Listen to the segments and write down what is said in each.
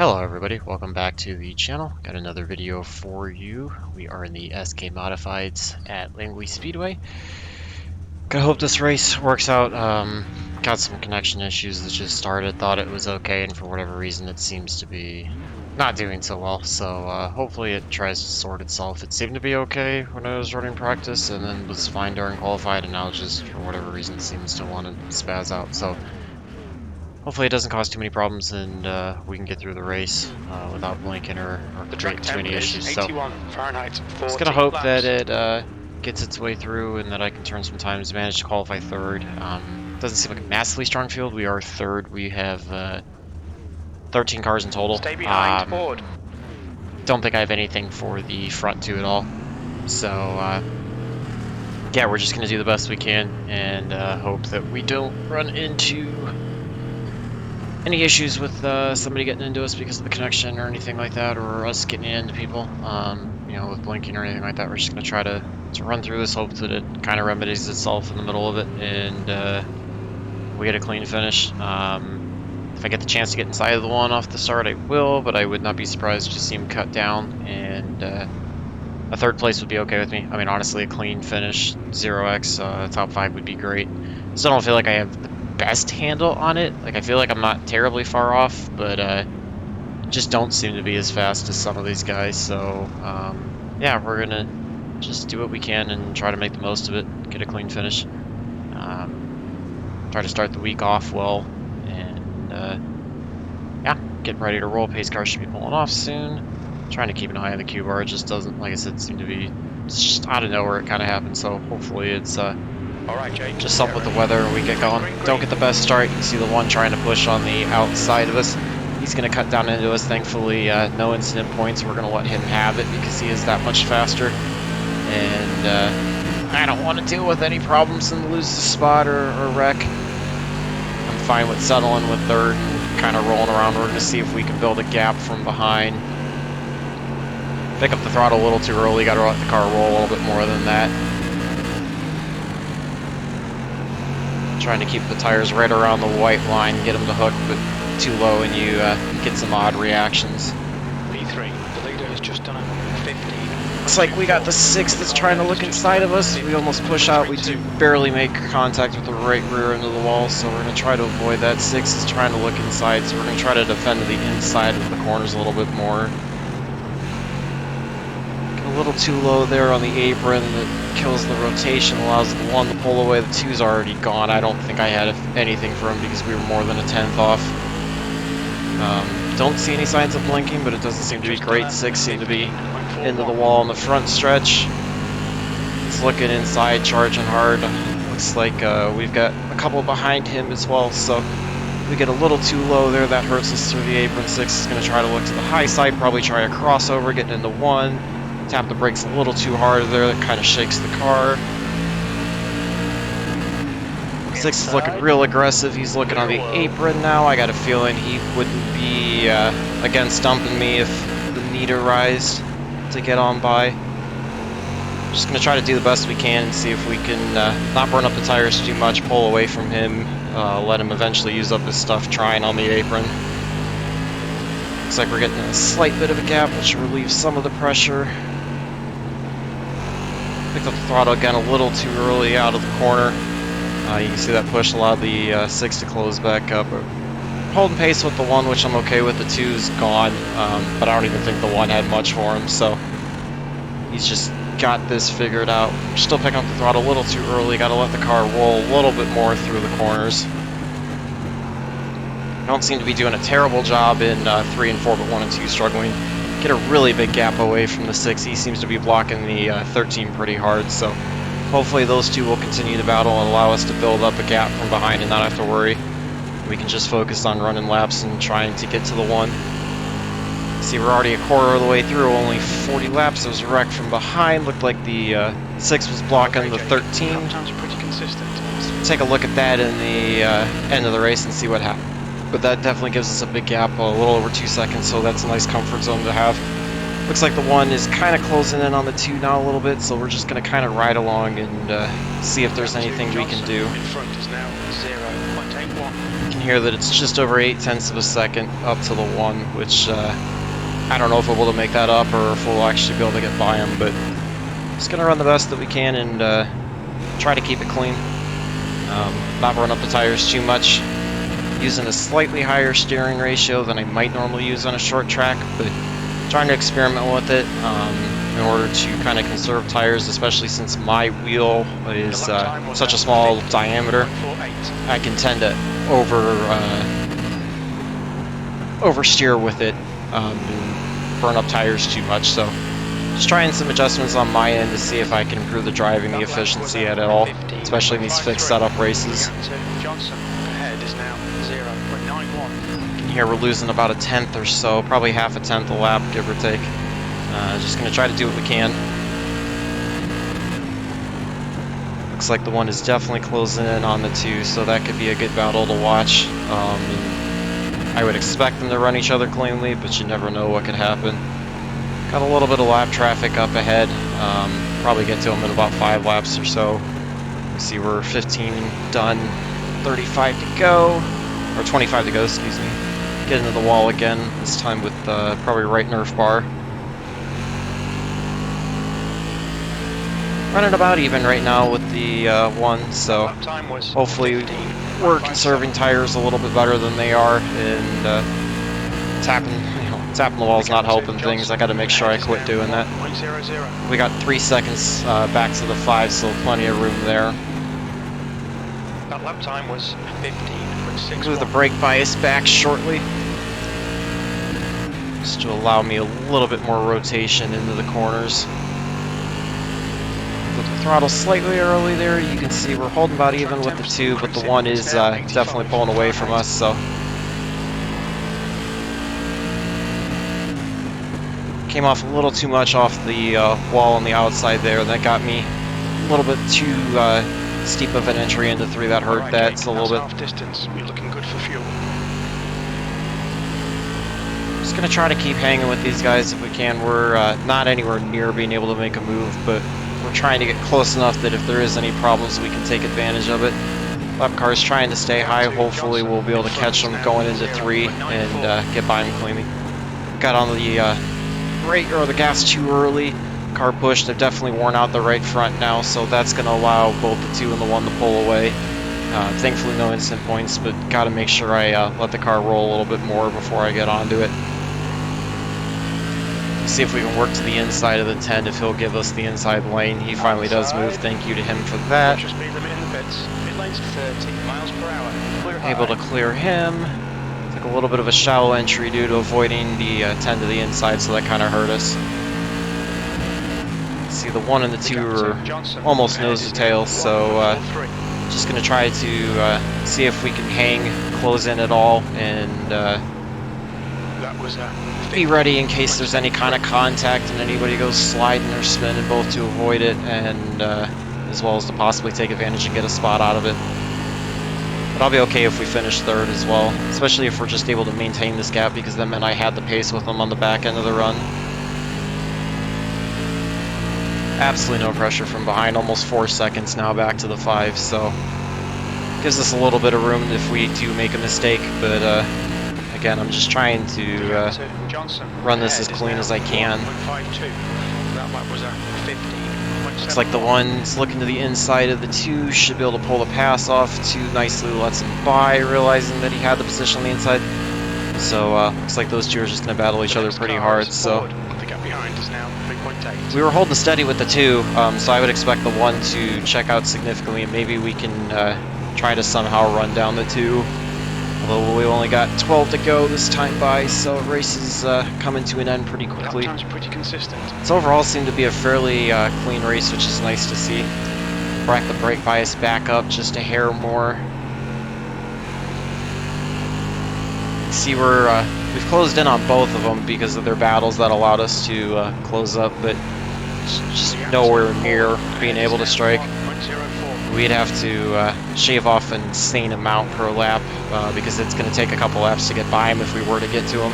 Hello everybody, welcome back to the channel. Got another video for you. We are in the SK Modifieds at Langley Speedway. Gonna hope this race works out. Got some connection issues that just started. Thought it was okay, and for whatever reason it seems to be not doing so well. So hopefully it tries to sort itself. It seemed to be okay when I was running practice, and then was fine during qualified, and now just for whatever reason seems to want to spaz out. So hopefully it doesn't cause too many problems, and we can get through the race without blinking or create too many issues. So just gonna hope that it gets its way through and that I can turn some times, manage to qualify third. Doesn't seem like a massively strong field. We are third. We have 13 cars in total. Stay behind, forward. Don't think I have anything for the front two at all. So yeah, we're just gonna do the best we can and hope that we don't run into any issues with somebody getting into us because of the connection or anything like that, or us getting into people, you know, with blinking or anything like that. We're just going to try to run through this, hope that it kind of remedies itself in the middle of it, and we get a clean finish. If I get the chance to get inside of the one off the start, I will, but I would not be surprised to see him cut down, and a third place would be okay with me. I mean, honestly, a clean finish, 0x, top 5 would be great. Still don't feel like I have the best handle on it. Like, I feel like I'm not terribly far off, but just don't seem to be as fast as some of these guys. So yeah, we're gonna just do what we can and try to make the most of it, get a clean finish, try to start the week off well, and yeah, getting ready to roll. Pace car should be pulling off soon. Trying to keep an eye on the Q bar. It just doesn't, like I said, seem to be, it's just out of nowhere it kind of happens. So hopefully it's all right, Jake. just up with the weather and we get going. Don't get the best start. You can see the one trying to push on the outside of us. He's going to cut down into us. Thankfully, no incident points. We're going to let him have it because he is that much faster. And I don't want to deal with any problems and lose the spot or wreck. I'm fine with settling with third and kind of rolling around. We're going to see if we can build a gap from behind. Pick up the throttle a little too early. Got to let the car roll a little bit more than that. Trying to keep the tires right around the white line, get them to hook, but too low and you get some odd reactions. V3, the leader has just done a 50. Looks like we got the 6 that's trying to look inside of us. We almost push out. We do barely make contact with the right rear end of the wall, so we're going to try to avoid that. 6 is trying to look inside, so we're going to try to defend the inside of the corners a little bit more. A little too low there on the apron. That kills the rotation, allows the 1 to pull away. The 2's already gone. I don't think I had anything for him because we were more than a 10th off. Don't see any signs of blinking, but it doesn't seem to be great. 6 seem to be into the wall on the front stretch. It's looking inside, charging hard. Looks like we've got a couple behind him as well, so we get a little too low there. That hurts us through the apron. 6 is going to try to look to the high side, probably try a crossover, getting into 1. Tap the brakes a little too hard there, that kind of shakes the car. 6 is looking real aggressive. He's looking on the apron now. I got a feeling he wouldn't be against dumping me if the need arised to get on by. Just going to try to do the best we can and see if we can not burn up the tires too much, pull away from him, let him eventually use up his stuff trying on the apron. Looks like we're getting a slight bit of a gap, which relieves some of the pressure. Picked up the throttle again a little too early out of the corner. You can see that push allowed the 6 to close back up. Holding pace with the 1, which I'm okay with. The 2's gone, but I don't even think the 1 had much for him, so he's just got this figured out. Still picking up the throttle a little too early. Got to let the car roll a little bit more through the corners. Don't seem to be doing a terrible job in 3 and 4, but 1 and 2 struggling. Get a really big gap away from the 6. He seems to be blocking the 13 pretty hard, so hopefully those two will continue to battle and allow us to build up a gap from behind and not have to worry. We can just focus on running laps and trying to get to the 1. See, we're already a quarter of the way through, only 40 laps. There was a wreck from behind. Looked like the 6 was blocking the 13. Sounds pretty consistent. So take a look at that in the end of the race and see what happened. But that definitely gives us a big gap, a little over 2 seconds, so that's a nice comfort zone to have. Looks like the 1 is kind of closing in on the 2 now a little bit, so we're just going to kind of ride along and see if there's anything we can do. In front is now 0.81. Can here that it's just over 0.8 of a second up to the 1, which I don't know if we'll be able to make that up or if we'll actually be able to get by him, but just going to run the best that we can and try to keep it clean. Not run up the tires too much. Using a slightly higher steering ratio than I might normally use on a short track, but trying to experiment with it in order to kind of conserve tires, especially since my wheel is such a small diameter. I can tend to oversteer with it and burn up tires too much. So just trying some adjustments on my end to see if I can improve the driving, the efficiency at it all, especially in these fixed setup races. Here we're losing about 1/10 or so, probably half a tenth a lap, give or take. Just going to try to do what we can. Looks like the 1 is definitely closing in on the 2, so that could be a good battle to watch. I would expect them to run each other cleanly, but you never know what could happen. Got a little bit of lap traffic up ahead. Probably get to them in about 5 laps or so. You see we're 15 done, 35 to go, or 25 to go, excuse me. Get into the wall again, this time with probably right nerf bar. Running about even right now with the 1, so hopefully we're conserving tires a little bit better than they are, and tapping the wall's not helping things. I got to make sure I quit doing that. We got 3 seconds back to the 5, so plenty of room there. That lap time was 15.6. With the brake bias back shortly, just to allow me a little bit more rotation into the corners. With the throttle slightly early there, you can see we're holding about even with the 2, but the 1 is definitely pulling away from us, so. Came off a little too much off the wall on the outside there, and that got me a little bit too steep of an entry into 3. That hurt that. It's a little bit. Half distance. We're looking good for fuel. Just gonna try to keep hanging with these guys if we can. We're not anywhere near being able to make a move, but we're trying to get close enough that if there is any problems, we can take advantage of it. Lap car's trying to stay high. Hopefully, we'll be able to catch them going into 3 and get by them cleanly. Got on the brake or the gas too early. Car pushed. They've definitely worn out the right front now, so that's going to allow both the 2 and the 1 to pull away. Thankfully, no instant points, but got to make sure I let the car roll a little bit more before I get onto it. See if we can work to the inside of the 10 if he'll give us the inside lane. He finally does move. Thank you to him for that. Able to clear him. Took a little bit of a shallow entry due to avoiding the 10 to the inside, so that kind of hurt us. See, the 1 and the 2 are almost nose to tail, so just going to try to see if we can hang, close in at all, and be ready in case there's any kind of contact and anybody goes sliding or spinning, both to avoid it and as well as to possibly take advantage and get a spot out of it. But I'll be okay if we finish 3rd as well, especially if we're just able to maintain this gap, because that meant I had the pace with them on the back end of the run. Absolutely no pressure from behind, almost 4 seconds now back to the 5, so gives us a little bit of room if we do make a mistake, but again, I'm just trying to run this as clean as I can. Looks like the 1's looking to the inside of the 2, should be able to pull the pass off. 2 nicely lets him by, realizing that he had the position on the inside. So looks like those 2 are just going to battle each other pretty hard. So we were holding steady with the 2, so I would expect the 1 to check out significantly, and maybe we can try to somehow run down the 2. Although we only got 12 to go this time by, so race is coming to an end pretty quickly. Pretty consistent. So overall, seemed to be a fairly clean race, which is nice to see. Brought the brake bias back up just a hair more. See, we've closed in on both of them because of their battles that allowed us to close up, but just nowhere near being able to strike. We'd have to shave off an insane amount per lap because it's going to take a couple laps to get by him if we were to get to him.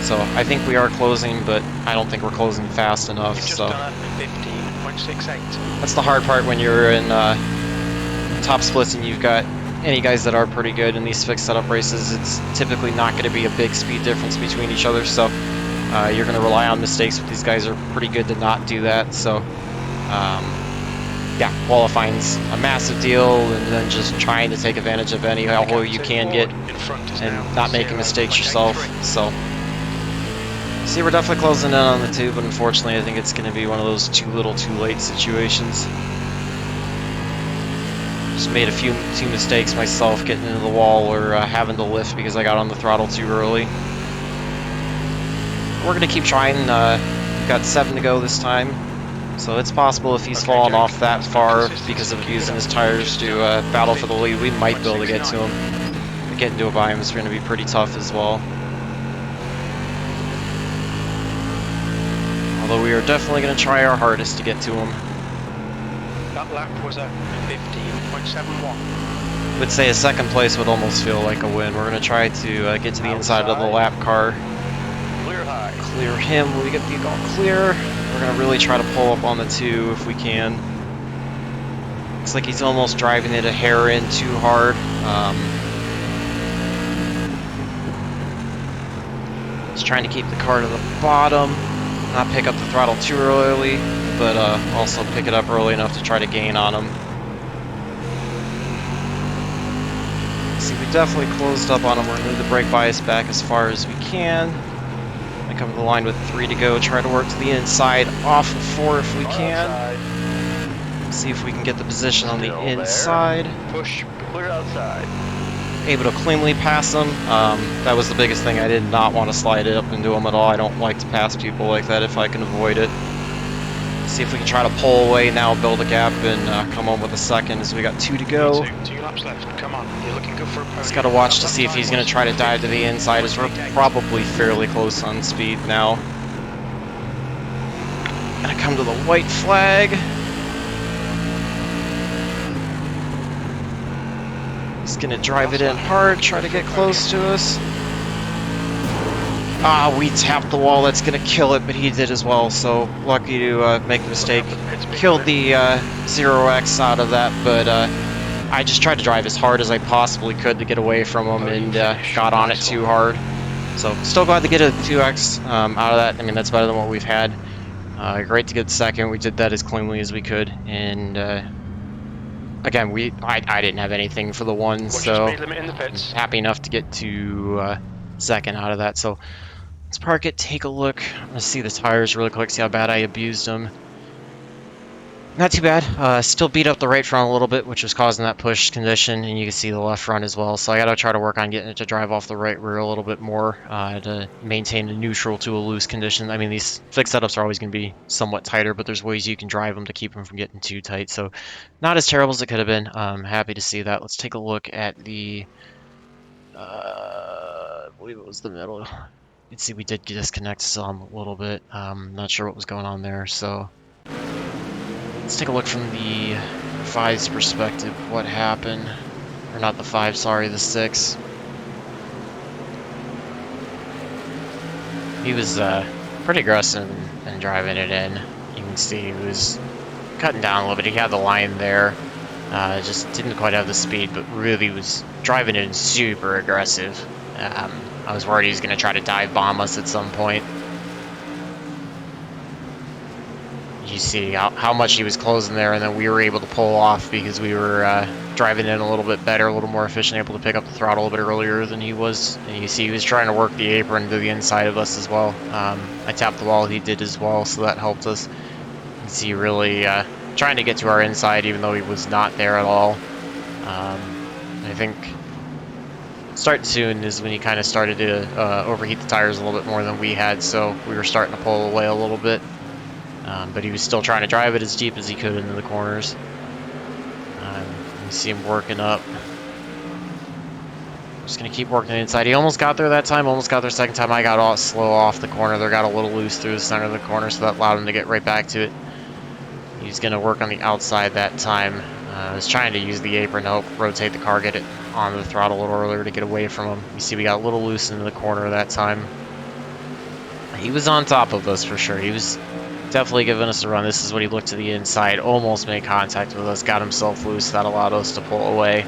So I think we are closing, but I don't think we're closing fast enough. So that's the hard part when you're in top splits and you've got any guys that are pretty good in these fixed setup races, it's typically not going to be a big speed difference between each other, so you're going to rely on mistakes, but these guys are pretty good to not do that, so yeah, qualifying's a massive deal, and then just trying to take advantage of any hole you can get and not making mistakes yourself. So, see, we're definitely closing in on the 2, but unfortunately I think it's going to be one of those too little too late situations. Just made a few mistakes myself getting into the wall or having to lift because I got on the throttle too early. We're going to keep trying. We've got 7 to go this time. So it's possible if he's fallen off that far because of using his tires to battle for the lead, we might be able to get to him. But getting to a by him is going to be pretty tough as well. Although we are definitely going to try our hardest to get to him. That lap was a 15.71. I would say a second place would almost feel like a win. We're going to try to get to the inside of the lap car. Clear high. Clear him. We get the all clear. We're going to really try to pull up on the 2 if we can. Looks like he's almost driving it a hair in too hard. Just trying to keep the car to the bottom, not pick up the throttle too early, but also pick it up early enough to try to gain on him. See, we definitely closed up on him. We're going to move the brake bias back as far as we can. I come to the line with 3 to go, try to work to the inside, off of 4 if we can. See if we can get the position on the inside. Push, clear outside. Able to cleanly pass him. That was the biggest thing. I did not want to slide it up into him at all. I don't like to pass people like that if I can avoid it. See if we can try to pull away now, build a gap, and come home with a second as we got 2 to go. 2 laps left. Come on, you're looking good for a podium. Just got to watch to see if he's going to try to dive to the inside, as we're probably fairly close on speed now. Gonna come to the white flag. He's gonna drive it in hard, try to get close to us. Ah, we tapped the wall, that's gonna kill it, but he did as well, so lucky to make the mistake. Killed the 0x out of that, but I just tried to drive as hard as I possibly could to get away from him and got on it too hard. So still glad to get a 2x out of that. I mean, that's better than what we've had. Great to get second. We did that as cleanly as we could, and again, I didn't have anything for the 1, so happy enough to get to second out of that. So let's park it, take a look. Let's see the tires really quick, see how bad I abused them. Not too bad. Still beat up the right front a little bit, which was causing that push condition, and you can see the left front as well. So I gotta try to work on getting it to drive off the right rear a little bit more to maintain a neutral to a loose condition. I mean, these fixed setups are always going to be somewhat tighter, but there's ways you can drive them to keep them from getting too tight. So not as terrible as it could have been. Happy to see that. Let's take a look at the, I believe it was the middle. You can see we did disconnect some a little bit. Not sure what was going on there, so let's take a look from the 5's perspective, what happened. Or not the 5, sorry, the 6. He was pretty aggressive in driving it in. You can see he was cutting down a little bit. He had the line there. Just didn't quite have the speed, but really was driving it in super aggressive. I was worried he was going to try to dive bomb us at some point. You see how much he was closing there, and then we were able to pull off because we were driving in a little bit better, a little more efficient, able to pick up the throttle a bit earlier than he was. And you see he was trying to work the apron to the inside of us as well. I tapped the wall, he did as well, so that helped us. You can see really trying to get to our inside even though he was not there at all. I think starting soon is when he kind of started to overheat the tires a little bit more than we had, so we were starting to pull away a little bit. But he was still trying to drive it as deep as he could into the corners. You see him working up. Just going to keep working inside. He almost got there that time, almost got there second time. I got all slow off the corner there, got a little loose through the center of the corner, so that allowed him to get right back to it. He's going to work on the outside that time. I was trying to use the apron to help rotate the car, get it on the throttle a little earlier to get away from him. You see we got a little loose into the corner that time. He was on top of us for sure. He was definitely giving us a run. This is when he looked to the inside, almost made contact with us, got himself loose. That allowed us to pull away.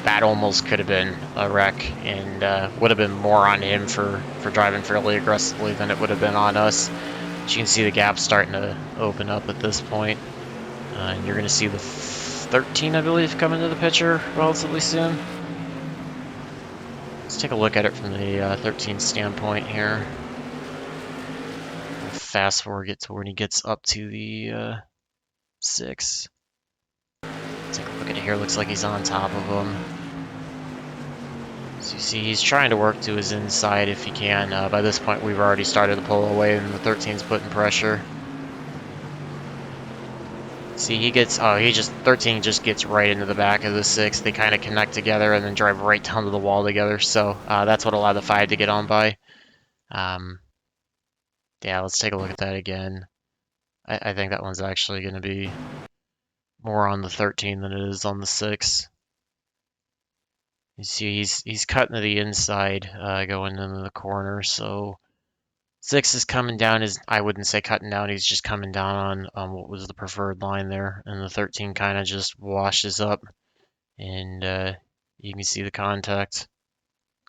That almost could have been a wreck, and would have been more on him for driving fairly aggressively than it would have been on us. As you can see, the gap's starting to open up at this point. And you're going to see the 13, I believe, come into the picture relatively soon. Let's take a look at it from the 13 standpoint here. We'll fast forward to when he gets up to the 6. Take a look at it here. Looks like he's on top of him. So you see, he's trying to work to his inside if he can. By this point, we've already started to pull away, and the 13's putting pressure. See, he gets, 13 just gets right into the back of the 6. They kind of connect together and then drive right down to the wall together. So that's what allowed the 5 to get on by. Yeah, let's take a look at that again. I think that one's actually going to be more on the 13 than it is on the 6. You see, he's cutting to the inside, going into the corner. So 6 is coming down. I wouldn't say cutting down. He's just coming down on what was the preferred line there, and the 13 kind of just washes up, and you can see the contact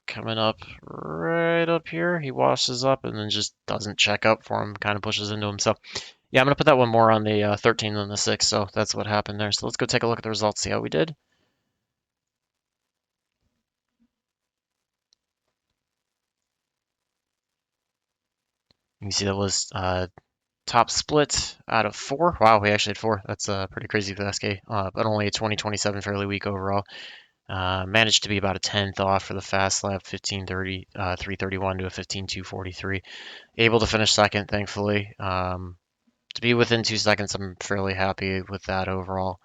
coming up right up here. He washes up and then just doesn't check up for him. Kind of pushes into him. So yeah, I'm gonna put that one more on the 13 than the 6. So that's what happened there. So let's go take a look at the results. See how we did. You can see that was top split out of 4. Wow, we actually had 4. That's pretty crazy for the SK, but only a 2027 fairly weak overall. Managed to be about a 10th off for the fast lap, 15:30, 3:31 to a 15:2:43. Able to finish second, thankfully. To be within 2 seconds, I'm fairly happy with that overall.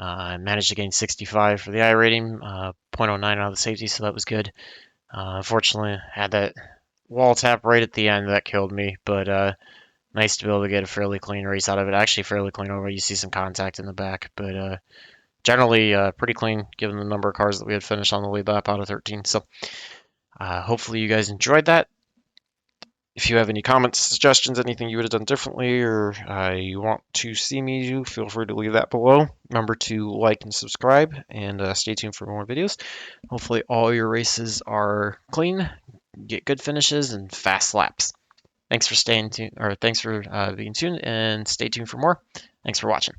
I managed to gain 65 for the I rating, 0.09 out of the safety, so that was good. Unfortunately, had that wall tap right at the end that killed me, but nice to be able to get a fairly clean race out of it. Actually, fairly clean over. You see some contact in the back, but generally pretty clean given the number of cars that we had finished on the lead lap out of 13. So hopefully you guys enjoyed that. If you have any comments, suggestions, anything you would have done differently, or you want to see me do, feel free to leave that below. Remember to like and subscribe, and stay tuned for more videos. Hopefully all your races are clean, get good finishes, and fast laps. Thanks for staying tuned, or thanks for being tuned, and stay tuned for more. Thanks for watching.